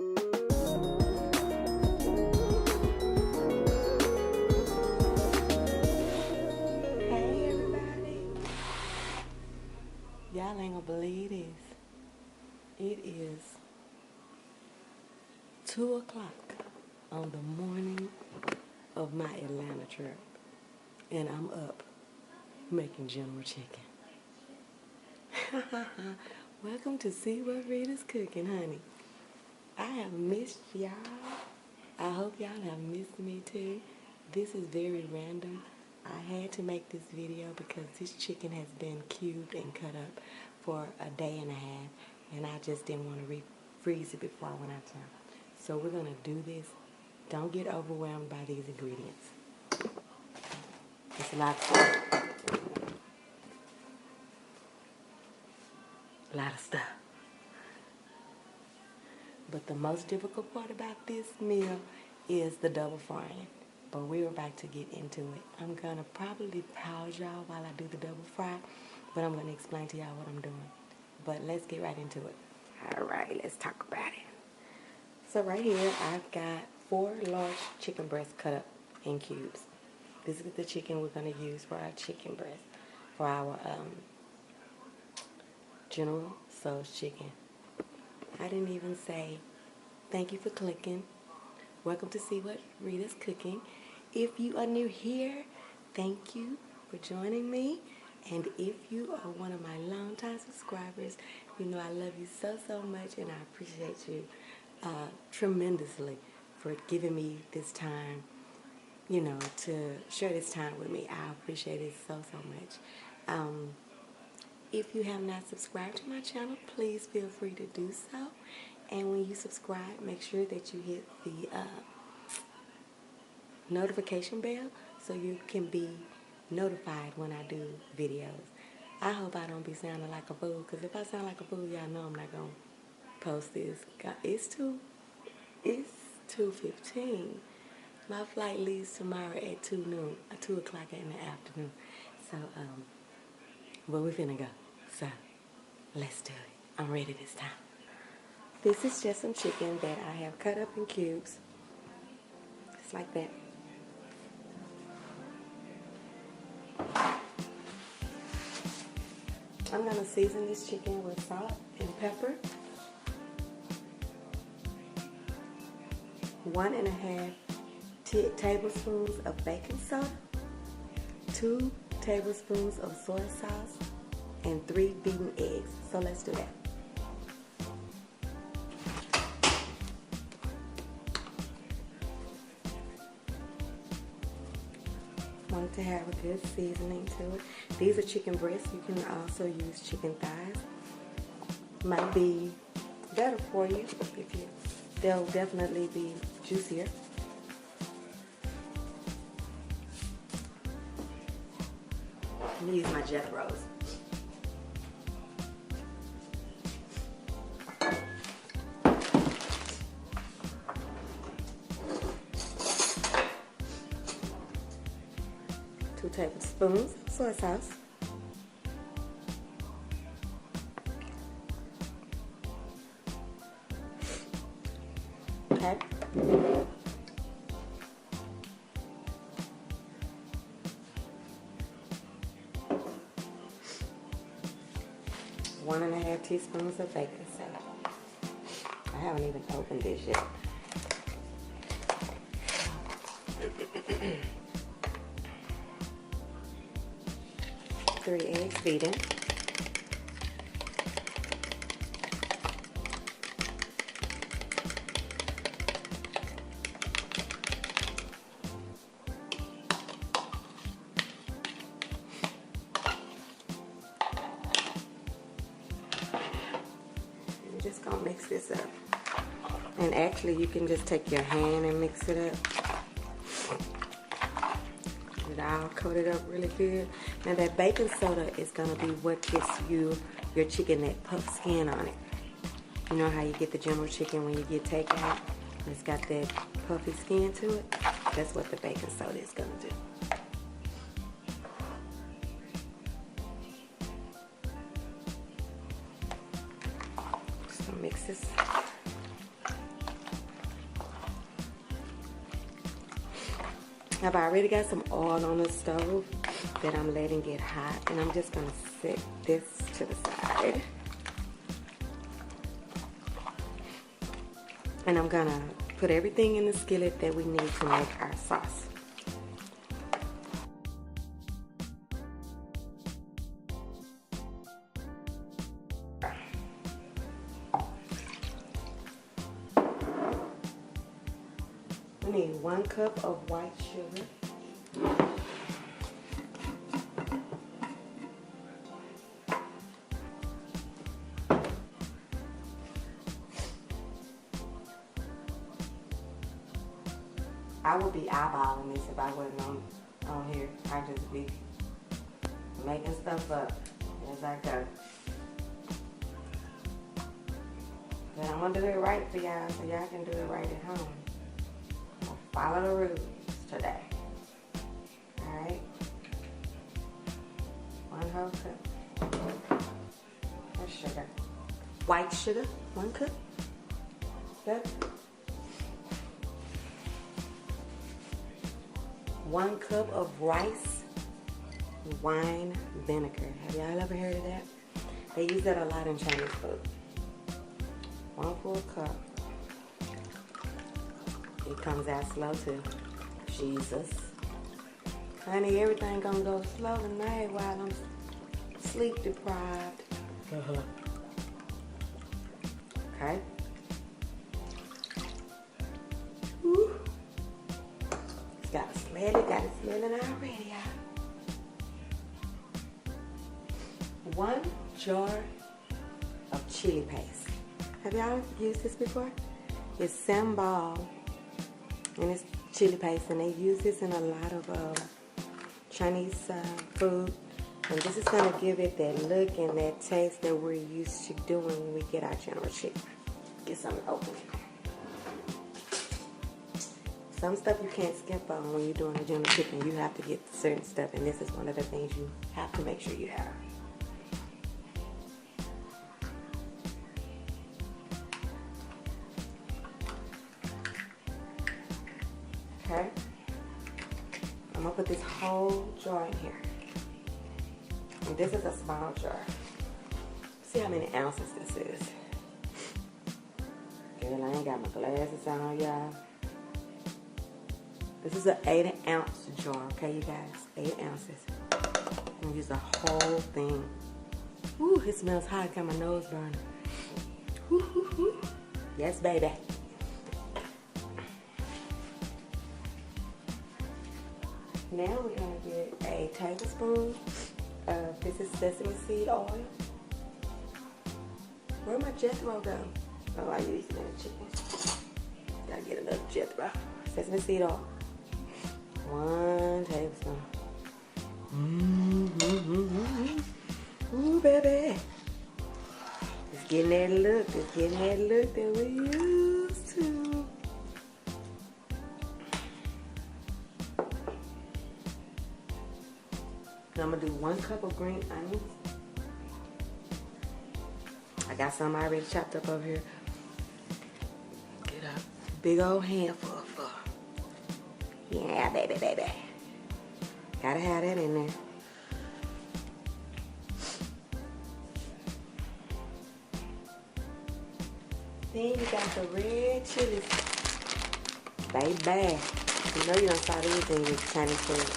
Y'all ain't gonna believe this. It is 2 o'clock on the morning of my Atlanta trip, and I'm up making General Chicken. Welcome to See What Rita's Cooking, honey. I have missed y'all. I hope y'all have missed me too. This is very random. I had to make this video because this chicken has been cubed and cut up for a day and a half, and I just didn't want to refreeze it before I went out of town. So we're going to do this. Don't get overwhelmed by these ingredients. It's a lot of stuff. But the most difficult part about this meal is the double frying. But we're about to get into it. I'm going to probably pause y'all while I do the double fry, but I'm going to explain to y'all what I'm doing. But let's get right into it. All right, let's talk about it. So right here, I've got 4 large chicken breasts cut up in cubes. This is the chicken we're going to use for our chicken breast, for our General Tso's chicken. I didn't even say thank you for clicking. Welcome to See What Rita's Cooking. If you are new here, thank you for joining me. And if you are one of my longtime subscribers, you know I love you so much, and I appreciate you tremendously for giving me this time, you know, to share this time with me. I appreciate it so much. If you have not subscribed to my channel, please feel free to do so. And when you subscribe, make sure that you hit the notification bell so you can be notified when I do videos. I hope I don't be sounding like a fool, because if I sound like a fool, y'all know I'm not going to post this. It's 2:15. My flight leaves tomorrow at 2 o'clock in the afternoon. So, but we're finna go. So, let's do it. I'm ready this time. This is just some chicken that I have cut up in cubes. Just like that. I'm going to season this chicken with salt and pepper. 1.5 tablespoons of baking soda. 2 tablespoons of soy sauce. And 3 beaten eggs. So let's do that. Want it to have a good seasoning to it. These are chicken breasts. You can also use chicken thighs. Might be better for you. They'll definitely be juicier. I'm gonna use my Jethros. Tablespoons of soy sauce, okay, 1.5 teaspoons of baking soda. I haven't even opened this yet. 3 eggs beaten. I'm just gonna mix this up. And actually you can just take your hand and mix it up. All coated up really good. Now that baking soda is gonna be what gets you your chicken that puff skin on it. You know how you get the General Chicken when you get takeout? It's got that puffy skin to it. That's what the baking soda is gonna do. Just gonna mix this I've already got some oil on the stove that I'm letting get hot, and I'm just gonna set this to the side. And I'm gonna put everything in the skillet that we need to make our sauce. We need 1 cup of white sugar. I would be eyeballing this if I wasn't on here. I'd just be making stuff up as I go. But I'm gonna do it right for y'all so y'all can do it right at home. I'm gonna follow the rules today. Alright? 1 whole cup. That's sugar. White sugar, 1 cup. Good. 1 cup of rice wine vinegar. Have y'all ever heard of that? They use that a lot in Chinese food. 1 full cup. It comes out slow too. Jesus. Honey, everything gonna go slow tonight while I'm sleep deprived. Okay. Woo. Gotta smell it already, y'all. 1 jar of chili paste. Have y'all used this before? It's Sambol, and it's chili paste, and they use this in a lot of Chinese food. And this is gonna give it that look and that taste that we're used to doing when we get our General Chicken. Get something open. Some stuff you can't skip on when you're doing a General Chicken. You have to get certain stuff, and this is one of the things you have to make sure you have. Okay? I'm gonna put this whole jar in here. And this is a small jar. See how many ounces this is. Girl, I ain't got my glasses on, y'all. This is an 8-ounce jar, okay, you guys? 8 ounces. I'm gonna use the whole thing. Ooh, it smells hot. Got my nose burning. Woo, woo, woo. Yes, baby. Now we're gonna get a tablespoon of, this is sesame seed oil. Where'd my Jethro go? Oh, I use it in the chicken. Gotta get another Jethro. Sesame seed oil. 1 tablespoon. Ooh, baby. It's getting that look. It's getting that look that we used to. I'm gonna do 1 cup of green onions. I got some already chopped up over here. Get a big old handful. Yeah, baby, baby. Gotta have that in there. Then you got the red chilies. Baby. You know you don't saw these in your Chinese food.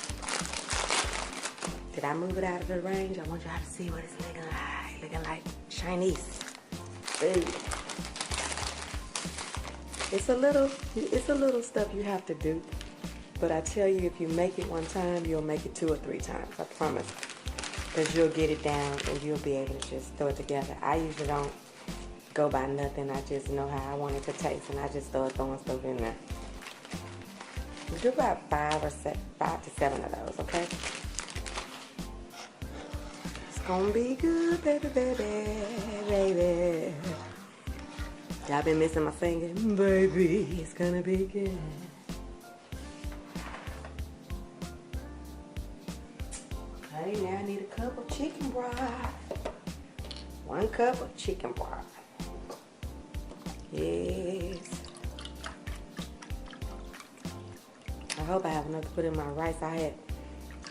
Did I move it out of the range? I want y'all to see what it's looking like. Looking like Chinese. Ooh. It's a little stuff you have to do. But I tell you, if you make it 1 time, you'll make it 2 or 3 times. I promise. Because you'll get it down and you'll be able to just throw it together. I usually don't go by nothing. I just know how I want it to taste, and I just start throwing stuff in there. We'll do about 5 to 7 of those, okay? It's gonna be good, baby, baby, baby. Y'all been missing my finger? Baby, it's gonna be good. Okay, now I need a cup of chicken broth. 1 cup of chicken broth. Yes. I hope I have enough to put in my rice. I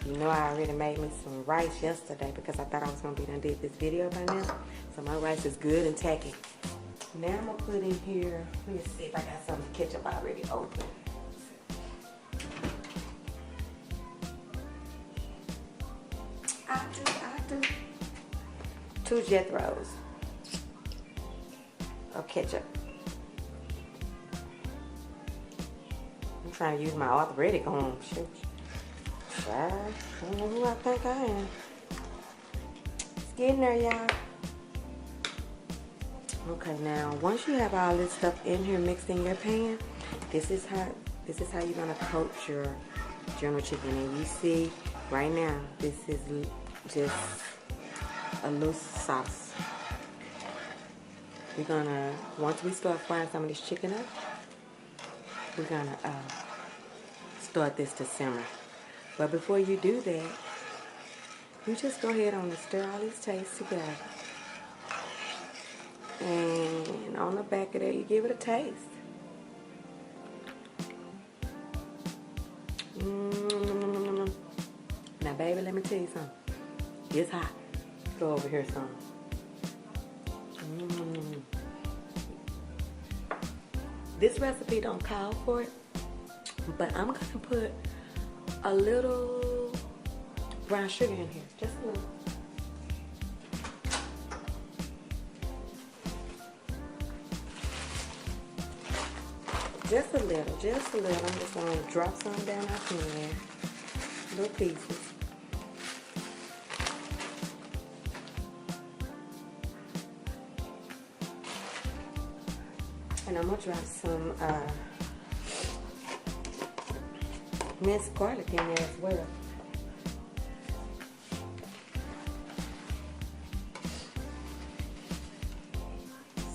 already made me some rice yesterday because I thought I was going to be done did this video by now. So my rice is good and tacky. Now I'm going to put in here, let me see if I got some ketchup already open. I do. 2 Jethros of ketchup. I'm trying to use my arthritic on. Shoot. I don't know who I think I am. It's getting there, y'all. Okay, now once you have all this stuff in here mixed in your pan, this is how you're gonna coat your General chicken. And you see right now, this is just a loose sauce. We're gonna, once we start frying some of this chicken up, we're gonna start this to simmer. But before you do that, you just go ahead and stir all these tastes together. And on the back of there, you give it a taste. Now, baby, let me tell you something. It's hot. Go over here some. This recipe don't call for it, but I'm gonna put a little brown sugar in here, just a little. Just a little. I'm just gonna drop some down our pan, little pieces. And I'm gonna drop some minced garlic in there as well.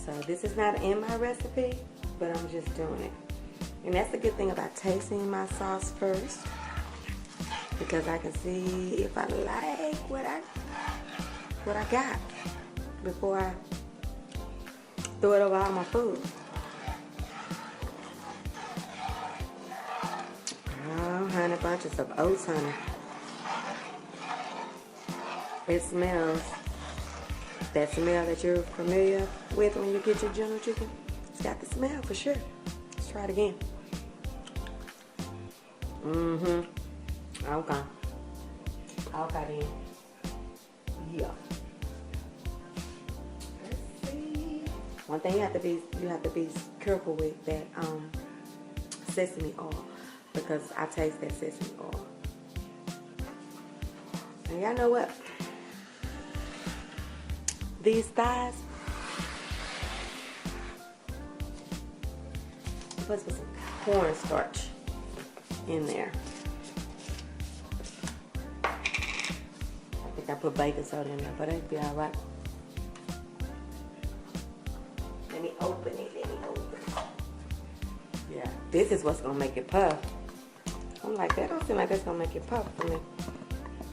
So this is not in my recipe, but I'm just doing it. And that's the good thing about tasting my sauce first, because I can see if I like what I got before I throw it over all my food. Honey bunches of oats, honey. It smells that smell that you're familiar with when you get your General chicken. It's got the smell for sure. Let's try it again. Okay. Okay then. Yeah. Let's see. One thing you have to be careful with that sesame oil, because I taste that sesame oil. And y'all know what? These thighs, let's put some corn starch in there. I think I put baking soda in there, but it'll be alright. Let me open it. Yeah, this is what's gonna make it puff. I'm like, that don't seem like that's gonna make it puff for me.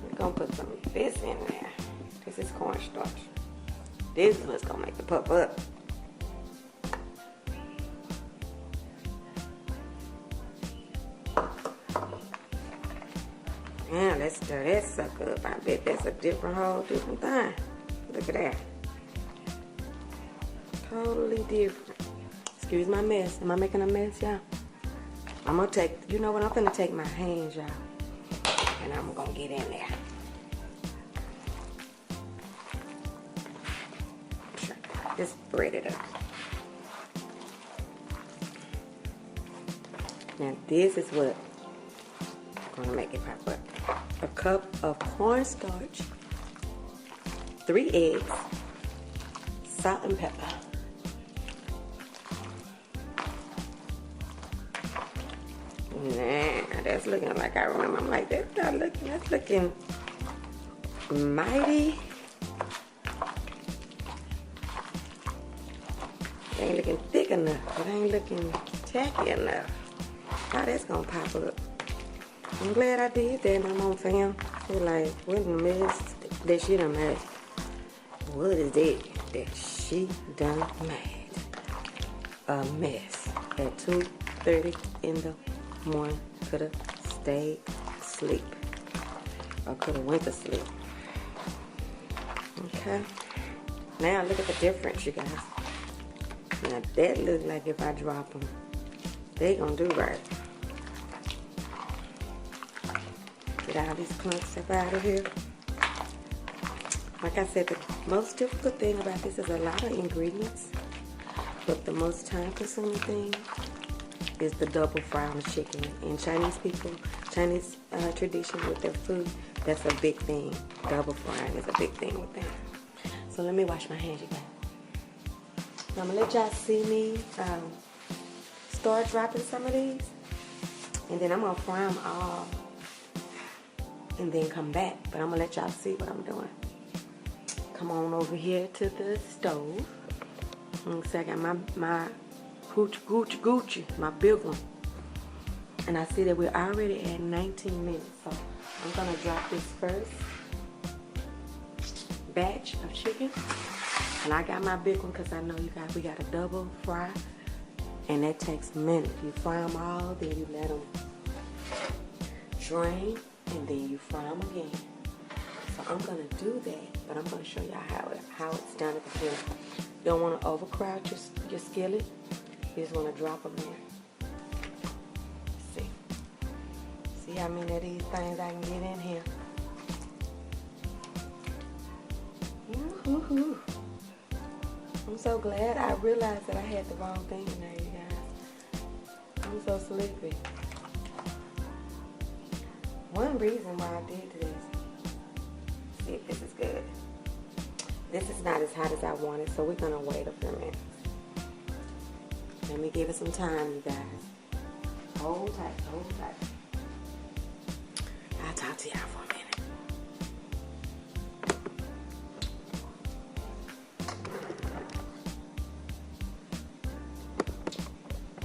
We're gonna put some of this in there. This is corn starch. This is what's gonna make it puff up. Yeah, let's stir that sucker up. I bet that's a whole different thing. Look at that. Totally different. Excuse my mess. Am I making a mess, y'all? I'm gonna take, you know what? I'm gonna take my hands, y'all, and I'm gonna get in there. Just spread it up. Now this is what I'm gonna make it pop up. A cup of cornstarch, 3 eggs, salt and pepper. Nah, that's looking like I remember. I'm like, that's looking mighty. It ain't looking thick enough. It ain't looking tacky enough. How that's gonna pop up? I'm glad I did that and I'm on film. They're like, what in the mess that she done made? What is that she done made? A mess at 2:30 in the morning. Could have stayed asleep. Or could have went to sleep. Okay. Now look at the difference, you guys. Now that looks like if I drop them, they gonna do right. Get all these clumps up out of here. Like I said, the most difficult thing about this is a lot of ingredients, but the most time-consuming thing is the double fry on the chicken. And Chinese people, Chinese tradition with their food, that's a big thing. Double frying is a big thing with them. So let me wash my hands, you guys. Now I'm gonna let y'all see me start dropping some of these, and then I'm gonna fry them all, and then come back. But I'm gonna let y'all see what I'm doing. Come on over here to the stove. So I got my Gucci, my big one. And I see that we're already at 19 minutes. So I'm gonna drop this first batch of chicken. And I got my big one because I know we got a double fry. And that takes a minute. You fry them all, then you let them drain, and then you fry them again. So I'm gonna do that, but I'm gonna show y'all how it's done at the beginning. You don't want to overcrowd your skillet. You just want to drop them in. See how many of these things I can get in here. Woo-hoo-hoo. I'm so glad I realized that I had the wrong thing in there, you guys. I'm so sleepy. One reason why I did this. See if this is good. This is not as hot as I wanted, so we're gonna wait a few minutes. Let me give it some time, you guys. Hold tight, hold tight. I'll talk to y'all for a minute.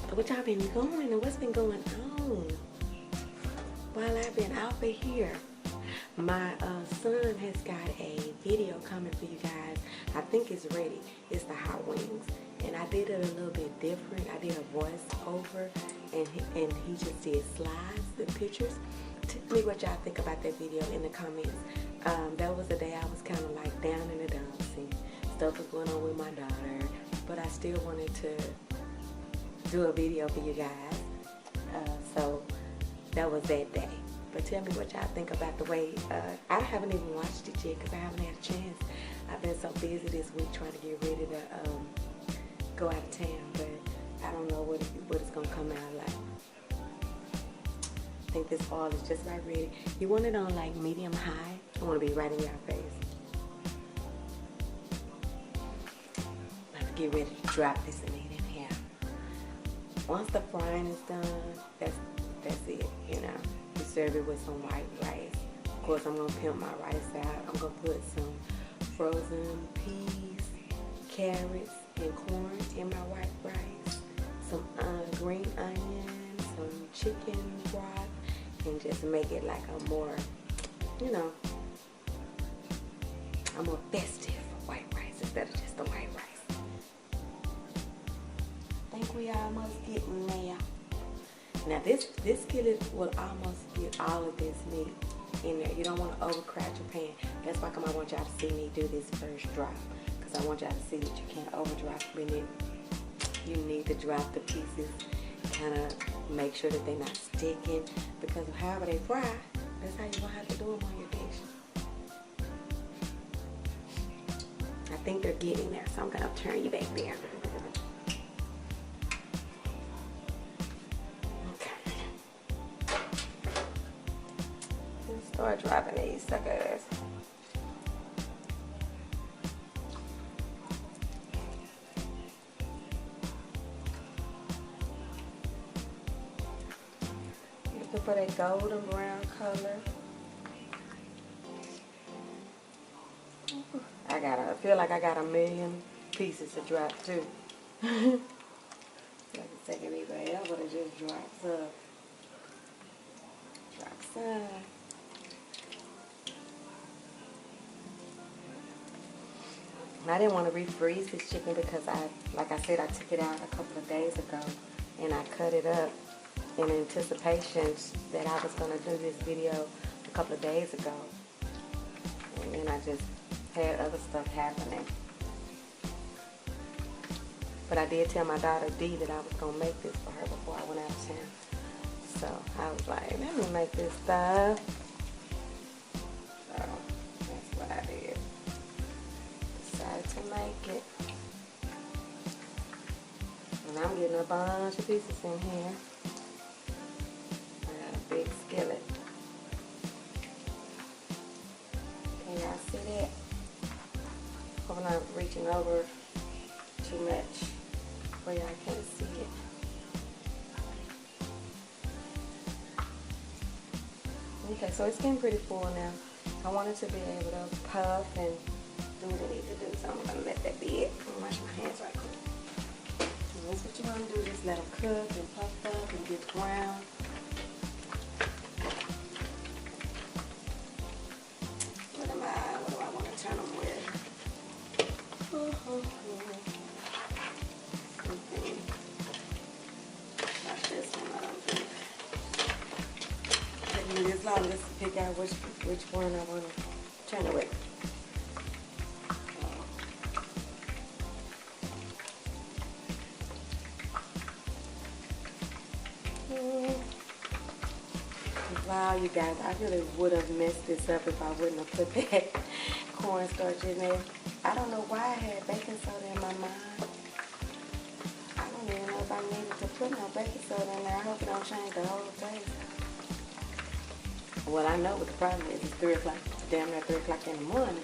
So what y'all been doing and what's been going on while I've been out for here? My son has got a video coming for you guys. I think it's ready. It's the hot wings. And I did it a little bit different. I did a voice over, and he just did slides and pictures. Tell me what y'all think about that video in the comments. That was the day I was kind of like down in the dumps and stuff was going on with my daughter. But I still wanted to do a video for you guys. So that was that day. But tell me what y'all think about the way, I haven't even watched it yet because I haven't had a chance. I've been so busy this week trying to get ready to go out of town, but I don't know what it's going to come out like. I think this oil is just about ready. You want it on like medium high. I want to be right in your face. Let's get ready to drop this and eat in here. Once the frying is done, that's it, you know. You serve it with some white rice. Of course, I'm going to pimp my rice out. I'm going to put some frozen peas, carrots, and corn in my white rice. Some green onions, some chicken broth, and just make it like a more, you know, a more festive white rice instead of just the white rice. I think we almost getting there. Now this skillet will almost get all of this meat in there. You don't want to overcrowd your pan. That's why I want y'all to see me do this first drop. Because I want y'all to see that you can't overdrop in it. You need to drop the pieces. Kind of make sure that they're not sticking. Because however they fry, that's how you're going to have to do them on your dish. I think they're getting there, so I'm going to turn you back there. Start dropping these suckers. Looking for that golden brown color. I feel like I got a million pieces to drop too. Like it's taking me forever to just drop some. Drop some. I didn't want to refreeze this chicken because like I said, I took it out a couple of days ago and I cut it up in anticipation that I was going to do this video a couple of days ago. And then I just had other stuff happening. But I did tell my daughter D that I was going to make this for her before I went out of town. So I was like, let me make this stuff. So that's what I did. Decided to make it. And I'm getting a bunch of pieces in here. I got a big skillet. Can y'all see that? Hope I'm not reaching over too much where y'all can't see it. Okay, so it's getting pretty full now. I wanted to be able to puff and do what I need to do, so I'm going to let that be it. I'm going to wash my hands right quick. So that's what you want to do, just let them cook and puff up and get brown. What do I want to turn them with? Okay. Not this one, I don't think. Taking me this long just to pick out which one I want to turn it with. Wow, you guys, I really would have messed this up if I wouldn't have put that cornstarch in there. I don't know why I had baking soda in my mind. I don't even know if I needed to put no baking soda in there. I hope it don't change the whole taste. Well, I know what the problem is. It's 3 o'clock, damn near 3 o'clock in the morning.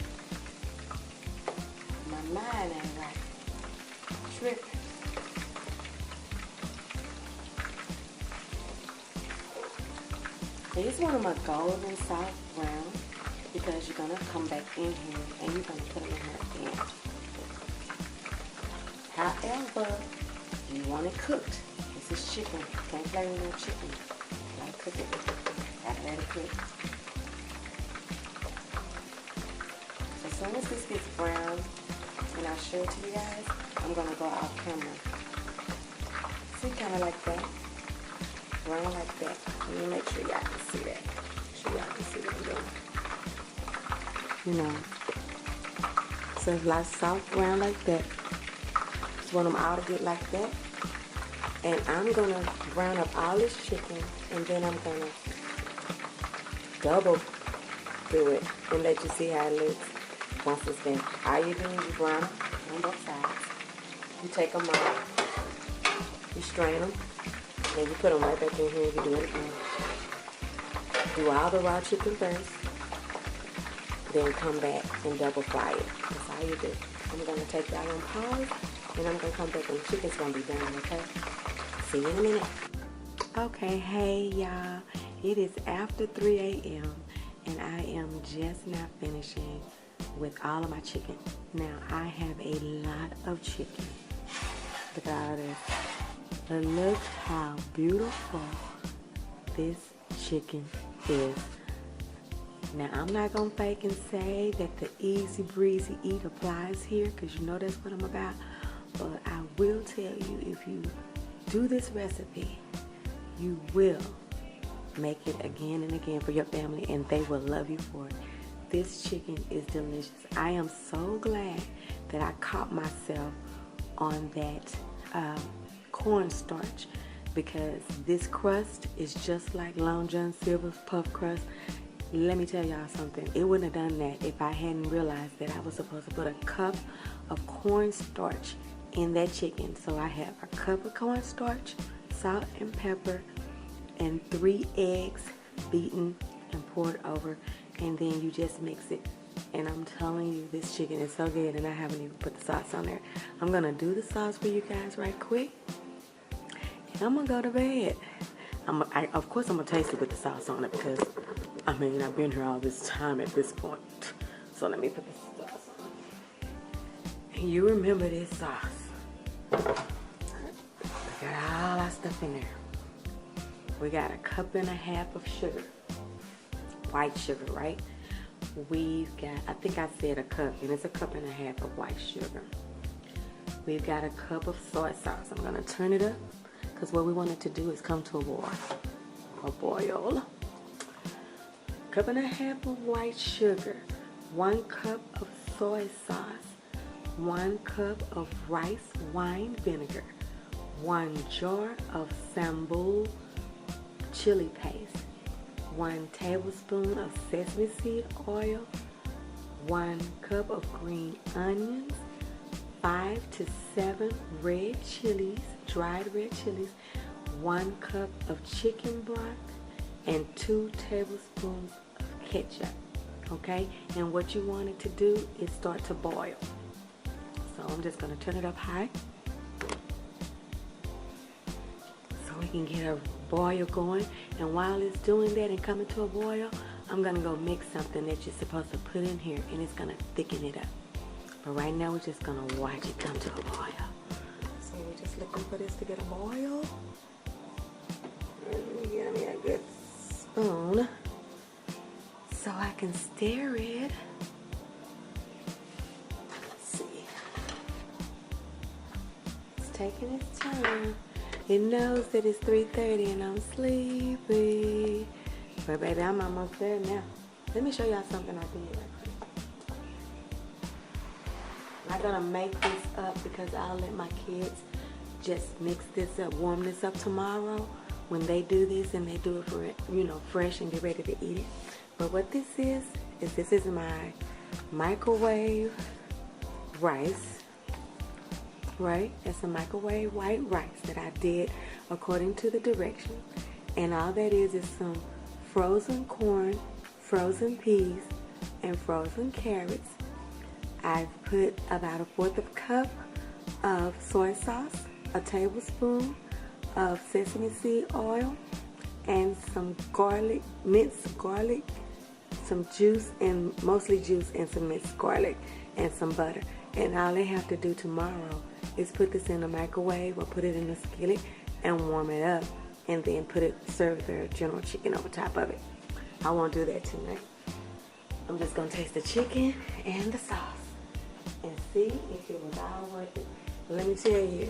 My mind ain't right. Tripping. These want them a golden soft brown because you're going to come back in here and you're going to put them in here again. However, you want it cooked. This is chicken. Can't play with no chicken. Gotta cook it. Gotta let it cook. So as soon as this gets brown, and I'll show it to you guys, I'm going to go off camera. See, kind of like that. Brown like that. Let me make sure y'all can see that. Make sure y'all can see what I'm doing. You know. So it's like soft brown like that. Just want them all to get like that. And I'm going to brown up all this chicken. And then I'm going to double do it. And let you see how it looks once it's done. All you do is you brown them on both sides. You take them off. You strain them. And you put them right back in here and you do it again. Do all the raw chicken first. Then come back and double fry it. That's all you do. I'm going to take y'all on pause. And I'm going to come back and the chicken's going to be done, okay? See you in a minute. Okay, hey y'all. It is after 3 a.m. and I am just now finishing with all of my chicken. Now, I have a lot of chicken. Look at all this. But look how beautiful this chicken is. Now, I'm not going to fake and say that the easy breezy eat applies here because you know that's what I'm about. But I will tell you, if you do this recipe, you will make it again and again for your family and they will love you for it. This chicken is delicious. I am so glad that I caught myself on that cornstarch because this crust is just like Long John Silver's puff crust. Let me tell y'all something. It wouldn't have done that if I hadn't realized that I was supposed to put a cup of cornstarch in that chicken. So I have a cup of cornstarch, salt and pepper, and 3 eggs beaten and poured over, and then you just mix it. And I'm telling you, this chicken is so good, and I haven't even put the sauce on there. I'm gonna do the sauce for you guys right quick. I'm gonna go to bed. Of course, I'm gonna taste it with the sauce on it because, I mean, I've been here all this time at this point. So let me put the sauce on. And you remember this sauce. We got all our stuff in there. We got a cup and a half of sugar. White sugar, right? We've got, I think I said a cup, and it's a cup and a half of white sugar. We've got a cup of soy sauce. I'm gonna turn it up. because what we want it to do is come to a boil. Cup and a half of white sugar, 1 cup of soy sauce, 1 cup of rice wine vinegar, 1 jar of Sambol chili paste, 1 tablespoon of sesame seed oil, 1 cup of green onions, 5 to 7 red chilies, dried red chilies, 1 cup of chicken broth, and 2 tablespoons of ketchup. Okay, and what you want it to do is start to boil. So I'm just going to turn it up high so we can get a boil going. And while it's doing that and coming to a boil, I'm going to go mix something that you're supposed to put in here, and it's going to thicken it up. But right now we're just going to watch it come to a boil. So we're just looking for this to get a boil. Let me get me a good spoon so I can stir it. Let's see. It's taking its time. It knows that it's 3:30 and I'm sleepy. But baby, I'm almost there now. Let me show y'all something I did. I'm not gonna make this up because I'll let my kids just mix this up, warm this up tomorrow when they do this, and they do it for, you know, fresh and get ready to eat it. But what this is my microwave rice, right? It's a microwave white rice that I did according to the directions. And all that is some frozen corn, frozen peas, and frozen carrots. I've put about 1/4 cup of soy sauce, a tablespoon of sesame seed oil, and some garlic, minced garlic, some juice, and mostly juice, and some minced garlic, and some butter. And all they have to do tomorrow is put this in the microwave or put it in a skillet and warm it up, and then serve their general chicken over top of it. I won't do that tonight. I'm just gonna taste the chicken and the sauce and see if it was all worth it. But let me tell you,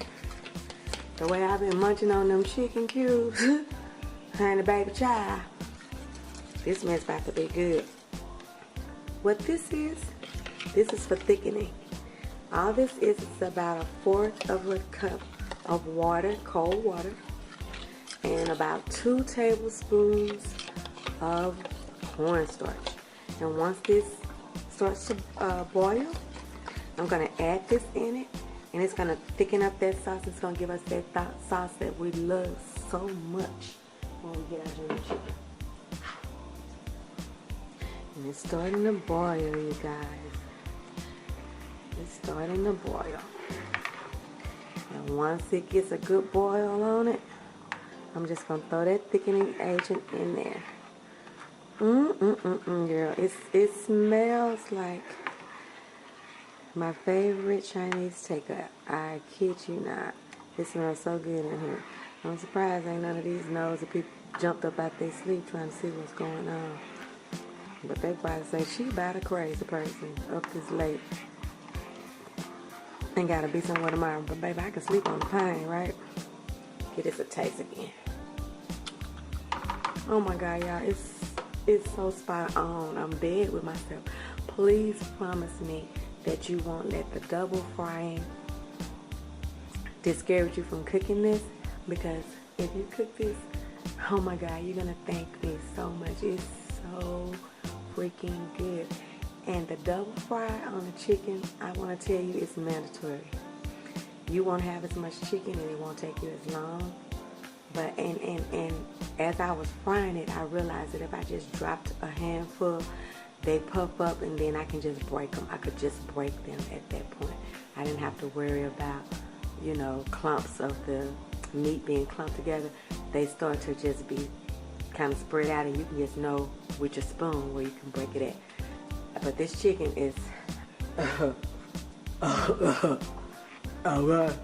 the way I've been munching on them chicken cubes and the baby child, this mess about to be good. What this is for thickening. All this is about 1/4 cup of water, cold water, and about 2 tablespoons of cornstarch. And once this starts to boil, I'm going to add this in it, and it's going to thicken up that sauce. It's going to give us that sauce that we love so much when we get our junior chicken. And it's starting to boil, you guys. It's starting to boil. And once it gets a good boil on it, I'm just going to throw that thickening agent in there. Girl. It smells like my favorite Chinese takeout. I kid you not. It smells so good in here. I'm surprised ain't none of these nosy people jumped up out their sleep trying to see what's going on. But they probably say she about a crazy person up this late. Ain't gotta be somewhere tomorrow. But baby, I can sleep on the pine, right? Get this a taste again. Oh my God, y'all, it's so spot on. I'm dead with myself. Please promise me that you won't let the double frying discourage you from cooking this, because if you cook this, oh my God, you're gonna thank me so much. It's so freaking good. And the double fry on the chicken, I want to tell you, it's mandatory. You won't have as much chicken and it won't take you as long. But and as I was frying it, I realized that if I just dropped a handful, they puff up and then I can just break them. I could just break them at that point. I didn't have to worry about, you know, clumps of the meat being clumped together. They start to just be kind of spread out, and you can just know with your spoon where you can break it at. But this chicken is alright.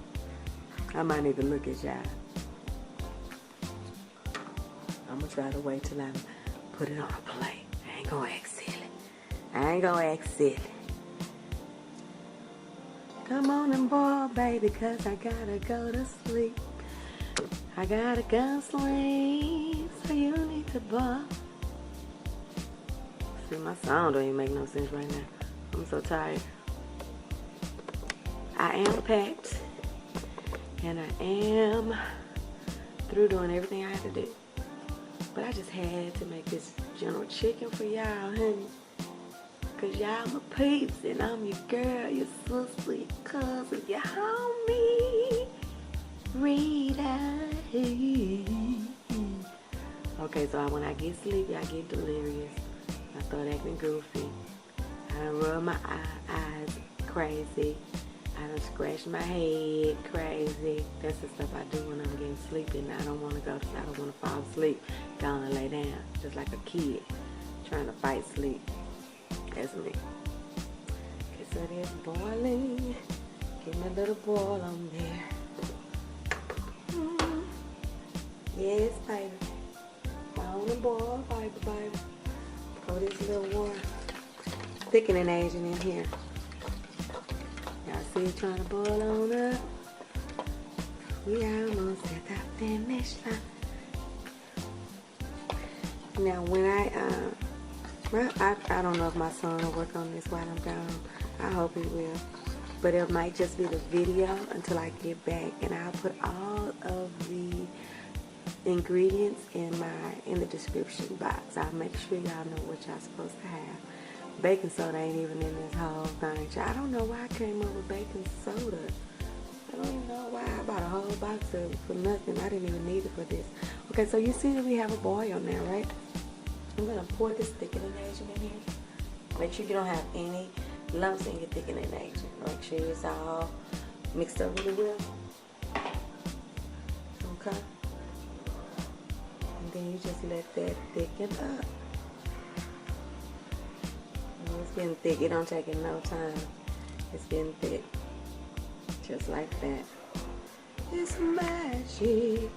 I might need to look at y'all. I'm gonna try to wait till I put it on a plate. I ain't gonna act silly. Come on and boil, baby, cause I gotta go to sleep. I got a gunsling, so you need to ball. See, my sound don't even make no sense right now. I'm so tired. I am packed, and I am through doing everything I had to do. But I just had to make this general chicken for y'all, honey. Cause y'all my peeps, and I'm your girl, your sister, your cousin, your homie, Rita. Okay, so when I get sleepy, I get delirious. I start acting goofy. I rub my eyes crazy. I done scratch my head crazy. That's the stuff I do when I'm getting sleepy and I don't want to fall asleep. Gonna lay down, just like a kid trying to fight sleep. That's me. Okay, so it is boiling. Give me a little boil on there. Yes, baby. On the boil, baby. Throw this little water thickening agent in here. Y'all see it trying to boil on up. We almost at the finish line. Now when I don't know if my son will work on this while I'm gone. I hope he will. But it might just be the video until I get back, and I'll put all of the ingredients in the description box. I'll make sure y'all know what y'all supposed to have. Baking soda ain't even in this whole thing. I don't know why I came up with baking soda. I don't even know why I bought a whole box of it for nothing. I didn't even need it for this. Okay, so you see that we have a boil now, right? I'm gonna pour this thickening agent in here. Make sure you don't have any lumps in your thickening agent. Make sure it's all mixed up really well. Okay. And then you just let that thicken up. And it's getting thick. It don't take it no time. It's getting thick. Just like that. It's magic.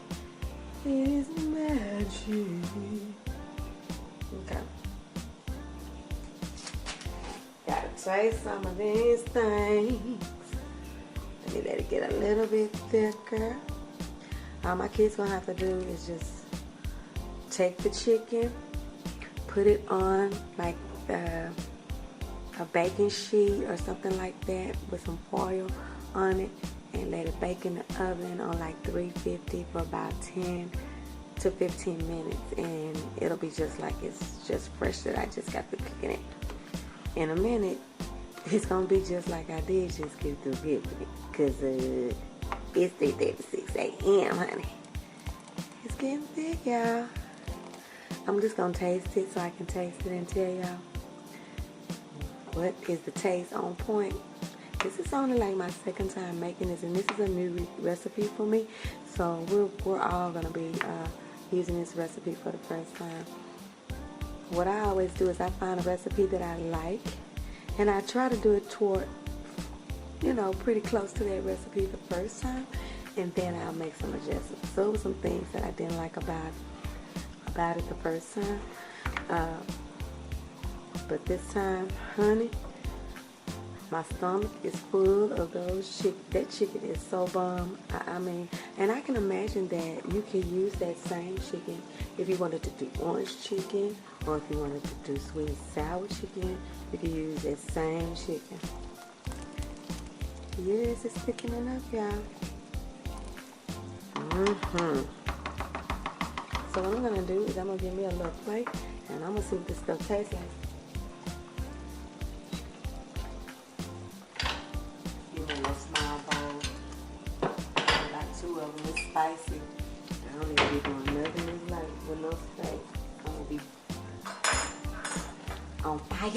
It's magic. Okay. Gotta taste some of these things. Let me let it get a little bit thicker. All my kids gonna have to do is just take the chicken, put it on like a baking sheet or something like that with some foil on it, and let it bake in the oven on like 350 for about 10 to 15 minutes, and it'll be just like it's just fresh that I just got to cooking it. In a minute, it's gonna be just like I did just get through cooking it, cause it's 3:36 a.m. honey. It's getting thick, y'all. I'm just gonna taste it so I can taste it and tell y'all what is the taste on point. This is only like my second time making this, and this is a new recipe for me. So we're all gonna be using this recipe for the first time. What I always do is I find a recipe that I like, and I try to do it toward, pretty close to that recipe the first time, and then I'll make some adjustments. So it was some things that I didn't like about it the first time, but this time, honey, my stomach is full of those chicken. That chicken is so bomb. I mean, and I can imagine that you can use that same chicken if you wanted to do orange chicken, or if you wanted to do sweet and sour chicken. You can use that same chicken. Yes, it's thickening up, y'all. So what I'm gonna do is I'm gonna give me a little plate, and I'm gonna see what this stuff tastes like. Spicy. I don't even be doing nothing this night with no steak. I'm gonna be on fire.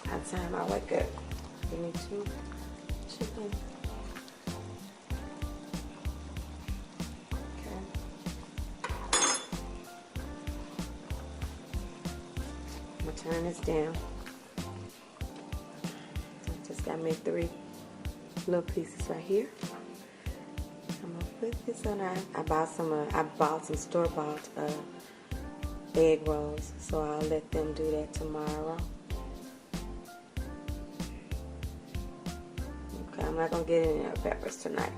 By the time I wake up, give me 2 chicken. Okay. I'm gonna turn this down. I just got me 3 little pieces right here. I'm gonna put this on. I bought some store-bought egg rolls, so I'll let them do that tomorrow. Okay, I'm not gonna get any peppers tonight.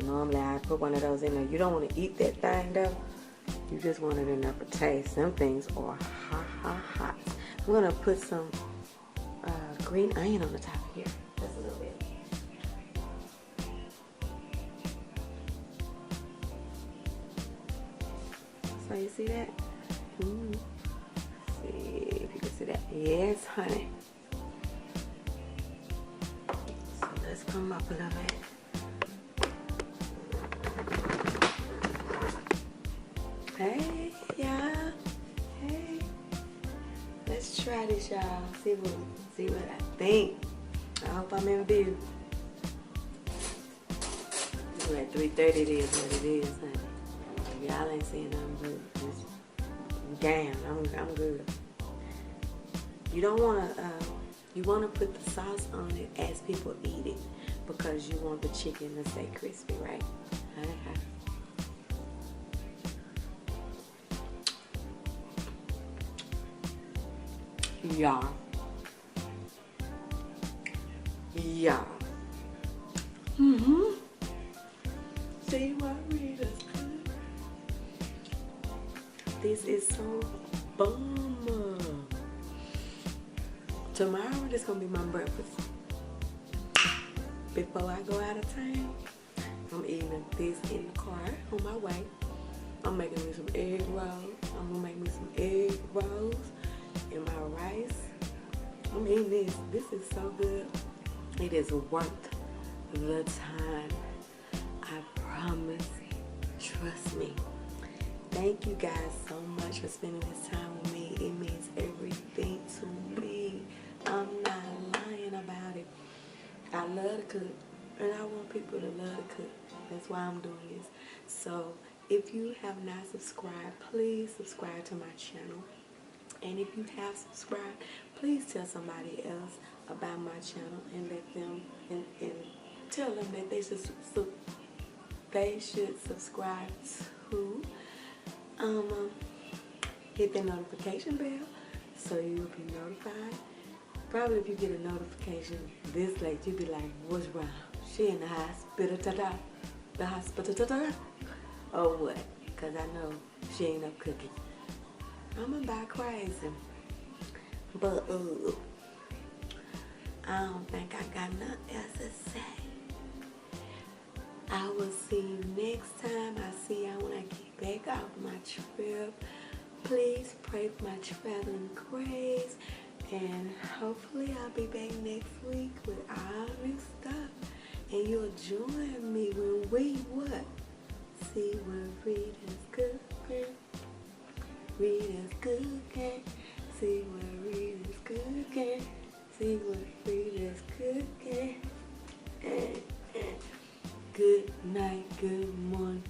Normally I put one of those in there. You don't want to eat that thing though. You just want it in there for taste. Some things are hot, hot, hot. I'm gonna put some green onion on the top of here. Just a little bit. So you see that? See if you can see that. Yes, honey. So let's come up a little bit. Hey, y'all. Hey. Let's try this, y'all. See what I think. I hope I'm in view. At 3:30 it is what it is, honey. Y'all ain't seeing nothing but just damn, I'm good. You don't wanna you wanna put the sauce on it as people eat it because you want the chicken to stay crispy, right? Okay. Y'all. See what we just cooked? This is so bomb. Tomorrow this gonna be my breakfast. Before I go out of town, I'm eating this in the car on my way. I'm making me some egg rolls. I'm gonna make me some egg rolls and my rice. I'm eating this. This is so good. It is worth the time. I promise. Trust me. Thank you guys so much for spending this time with me. It means everything to me. I'm not lying about it. I love to cook, and I want people to love to cook. That's why I'm doing this. So if you have not subscribed, please subscribe to my channel. And if you have subscribed, please tell somebody else about my channel and let them and tell them that they should subscribe to hit the notification bell so you'll be notified. Probably if you get a notification this late, you'll be like, what's wrong? She in the hospital, the hospital, or what? Because I know she ain't up cooking. I'm about crazy. But I don't think I got nothing else to say. I will see you next time. I see y'all when I get back off my trip. Please pray for my traveling grace. And hopefully I'll be back next week with all new stuff. And you'll join me when we what? See what Rita's cooking. Rita's cooking. See what Rita's cooking. See what Rita's cooking. Good night, good morning.